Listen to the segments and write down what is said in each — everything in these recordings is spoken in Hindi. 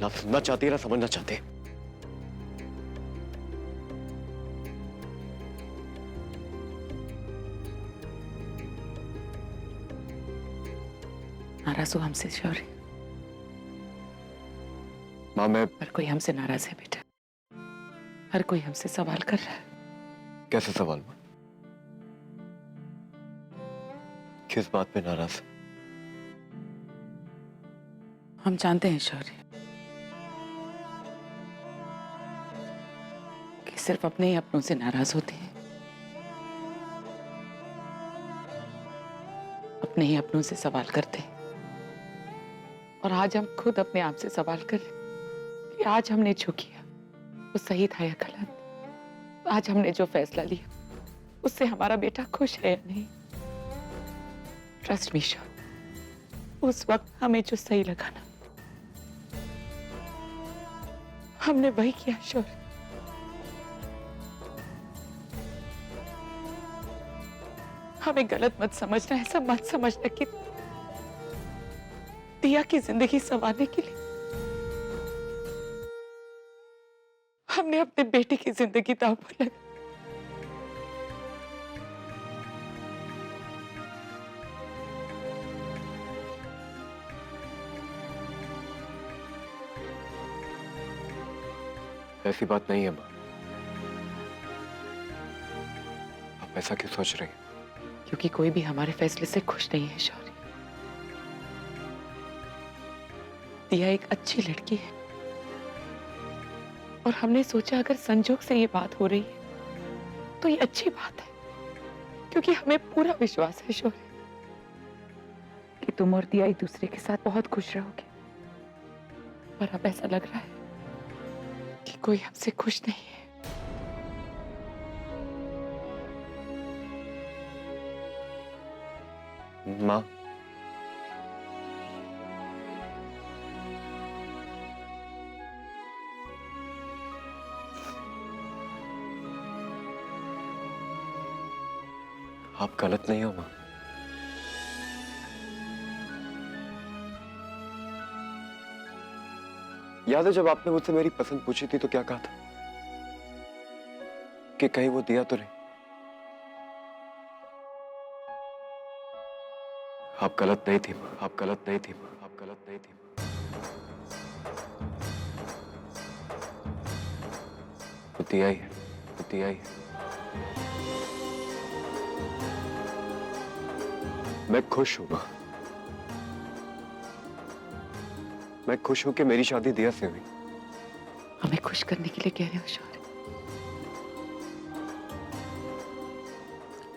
ना सुनना चाहती है ना समझना चाहते। नाराज हो हमसे शौर्य? माँ मैं हर कोई हमसे नाराज है बेटा, हर कोई हमसे सवाल कर रहा है। कैसे सवाल माँ? किस बात पे नाराज? हम जानते हैं शौर्य कि सिर्फ अपने ही अपनों से नाराज होते हैं, अपने ही अपनों से सवाल करते हैं। और आज हम खुद अपने आप से सवाल कर रहे हैं कि आज हमने जो किया वो सही था या गलत। आज हमने जो फैसला लिया उससे हमारा बेटा खुश है या नहीं। ट्रस्ट मी शौर्य, उस वक्त हमें जो सही लगा ना, हमने वही किया शौर्य। हमें गलत मत समझना, ऐसा मत समझना कि दिया की जिंदगी संवारने के लिए हमने अपने बेटे की जिंदगी दांव पर लगा। ऐसी बात नहीं है माँ। आप ऐसा क्यों सोच रही हैं? क्योंकि कोई भी हमारे फैसले से खुश नहीं है शौर्य। दिया एक अच्छी लड़की है और हमने सोचा अगर संजोग से ये बात हो रही है तो ये अच्छी बात है, क्योंकि हमें पूरा विश्वास है शौर्य कि तुम और दिया एक दूसरे के साथ बहुत खुश रहोगे। पर अब ऐसा लग रहा है कि कोई हमसे खुश नहीं है। माँ आप गलत नहीं हो माँ। याद है जब आपने मुझसे मेरी पसंद पूछी थी तो क्या कहा था कि कहीं वो दिया तो नहीं। आप गलत नहीं थी माँ, आप गलत नहीं थी माँ, आप गलत नहीं थी माँ। वो दिया ही है, वो दिया ही है। मैं खुश हूं माँ। मैं खुश हूं कि मेरी शादी दिया से हुई। हमें खुश करने के लिए कह रहे हो शौर्य?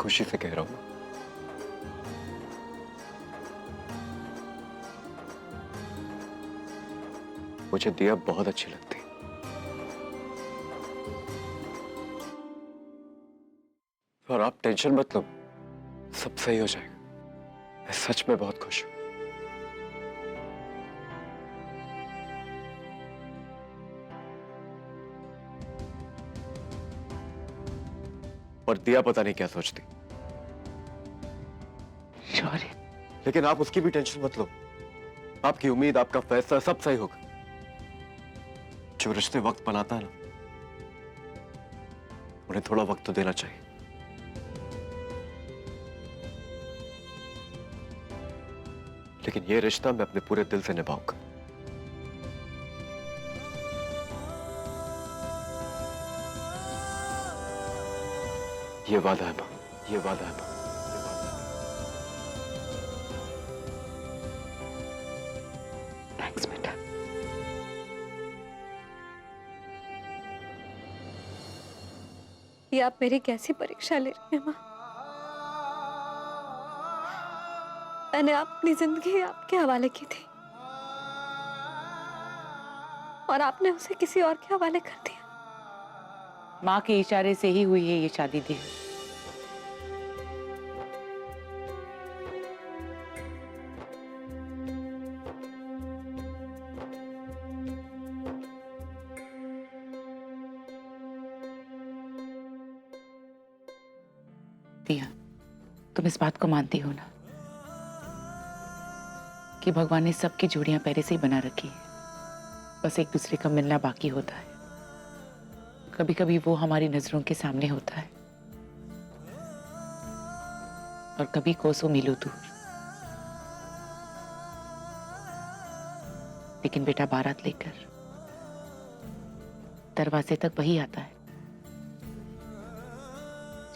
खुशी से कह रहा हूं। मुझे दिया बहुत अच्छी लगती है। और आप टेंशन मत लो, सब सही हो जाएगा। मैं सच में बहुत खुश हूं। और दिया पता नहीं क्या सोचती। शौर्य, लेकिन आप उसकी भी टेंशन मत लो। आपकी उम्मीद, आपका फैसला सब सही होगा। जो रिश्ते वक्त बनाता है ना, उन्हें थोड़ा वक्त तो देना चाहिए। लेकिन यह रिश्ता मैं अपने पूरे दिल से निभाऊंगा। ये वादा है मां, ये वादा है मां। थैंक्स बेटा। ये आप मेरी कैसी परीक्षा ले रही हैं माँ? मैंने अपनी जिंदगी आपके हवाले की थी और आपने उसे किसी और के हवाले कर दिया। माँ के इशारे से ही हुई है ये शादी दी। दिया, तुम इस बात को मानती हो ना कि भगवान ने सबकी जोड़ियां पहले से ही बना रखी है। बस एक दूसरे का मिलना बाकी होता है। कभी कभी वो हमारी नजरों के सामने होता है और कभी कोसों मीलों दूर। लेकिन बेटा बारात लेकर दरवाजे तक वही आता है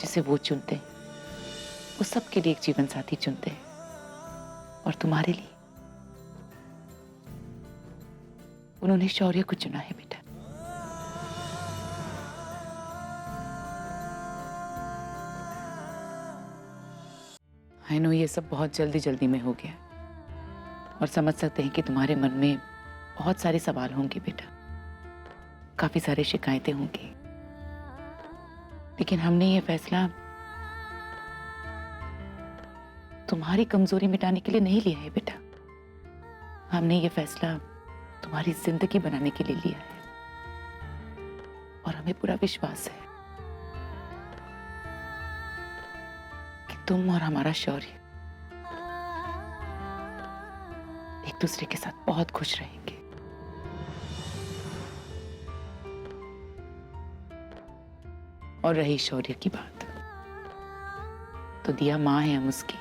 जिसे वो चुनते हैं। वो सबके लिए एक जीवन साथी चुनते हैं और तुम्हारे लिए उन्होंने शौर्य को चुना है बेटा। आई नो ये सब बहुत जल्दी जल्दी में हो गया और समझ सकते हैं कि तुम्हारे मन में बहुत सारे सवाल होंगे बेटा, काफी सारे शिकायतें होंगी। लेकिन हमने ये फैसला तुम्हारी कमजोरी मिटाने के लिए नहीं लिया है बेटा। हमने ये फैसला तुम्हारी जिंदगी बनाने के लिए लिया है और हमें पूरा विश्वास है कि तुम और हमारा शौर्य एक दूसरे के साथ बहुत खुश रहेंगे। और रही शौर्य की बात, तो दिया मां है हम उसकी,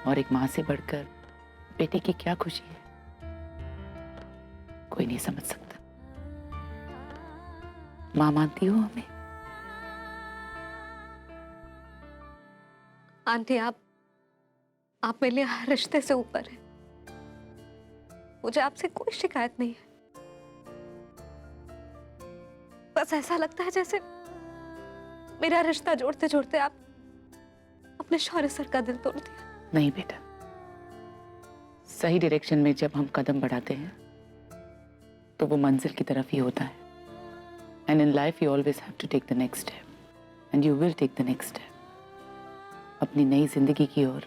और एक मां से बढ़कर बेटे की क्या खुशी है कोई नहीं समझ सकता। मां मानती हो हमें? आंटी, आप मेरे लिए हर रिश्ते से ऊपर है। मुझे आपसे कोई शिकायत नहीं है। बस ऐसा लगता है जैसे मेरा रिश्ता जोड़ते जोड़ते आप अपने शौर्य सर का दिल तोड़ दिया। नहीं बेटा, सही डायरेक्शन में जब हम कदम बढ़ाते हैं तो वो मंजिल की तरफ ही होता है। And in life you always have to take the next step and you will take the next step. अपनी नई जिंदगी की ओर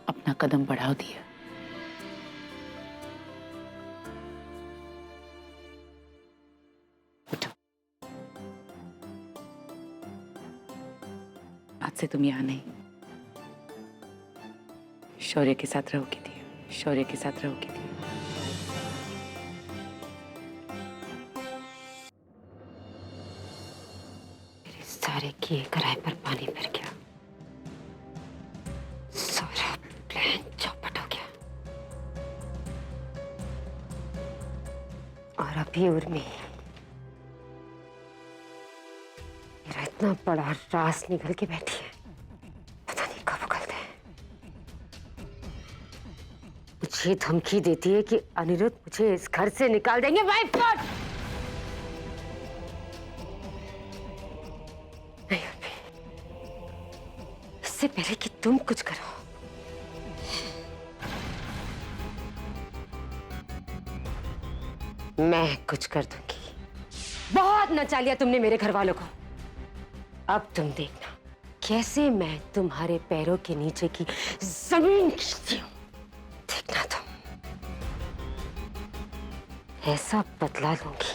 अपना कदम बढ़ा दिया। उठो, आज से तुम यहां नहीं, शौर्य के साथ रहोगे दिया, शौर्य के साथ रहोगे दिया। मेरे सारे किए कराए पर पानी फिर गया, सारा प्लान चौपट हो गया। और अभी उर्मी मेरा इतना बड़ा राज निकल के बैठी है, पता नहीं कब उगलते हैं। मुझे धमकी देती है कि अनिरुद्ध मुझे इस घर से निकाल देंगे। My God! नहीं अभी, इससे पहले कि तुम कुछ करो, मैं कुछ कर दूंगी। बहुत नचा लिया तुमने मेरे घर वालों को। अब तुम देखना कैसे मैं तुम्हारे पैरों के नीचे की जमीन खींचती हूं। देखना तुम, ऐसा बदला लूंगी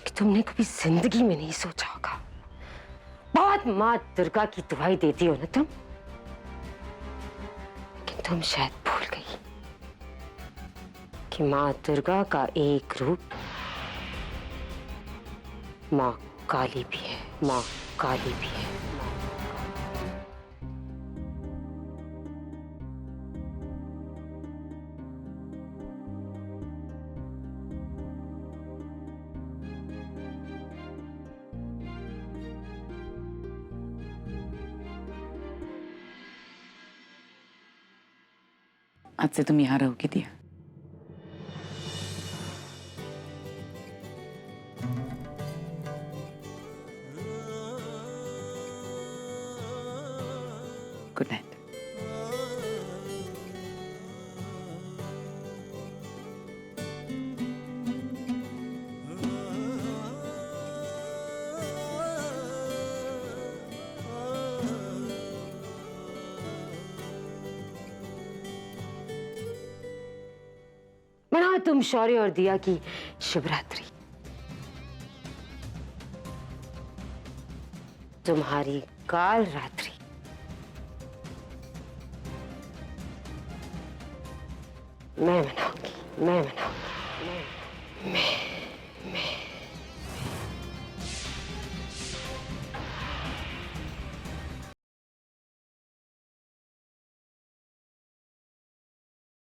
कि तुमने कभी जिंदगी में नहीं सोचा होगा। बहुत मां दुर्गा की दुहाई देती हो ना तुम, लेकिन तुम शायद भूल गई कि मां दुर्गा का एक रूप मां काली भी है। मां काली भी है। आज से तुम यहां रहोगी दिया। Good night. मनाओ तुम शौर्य और दिया की शिवरात्रि। तुम्हारी काल रात्रि मैं मनाऊंगी।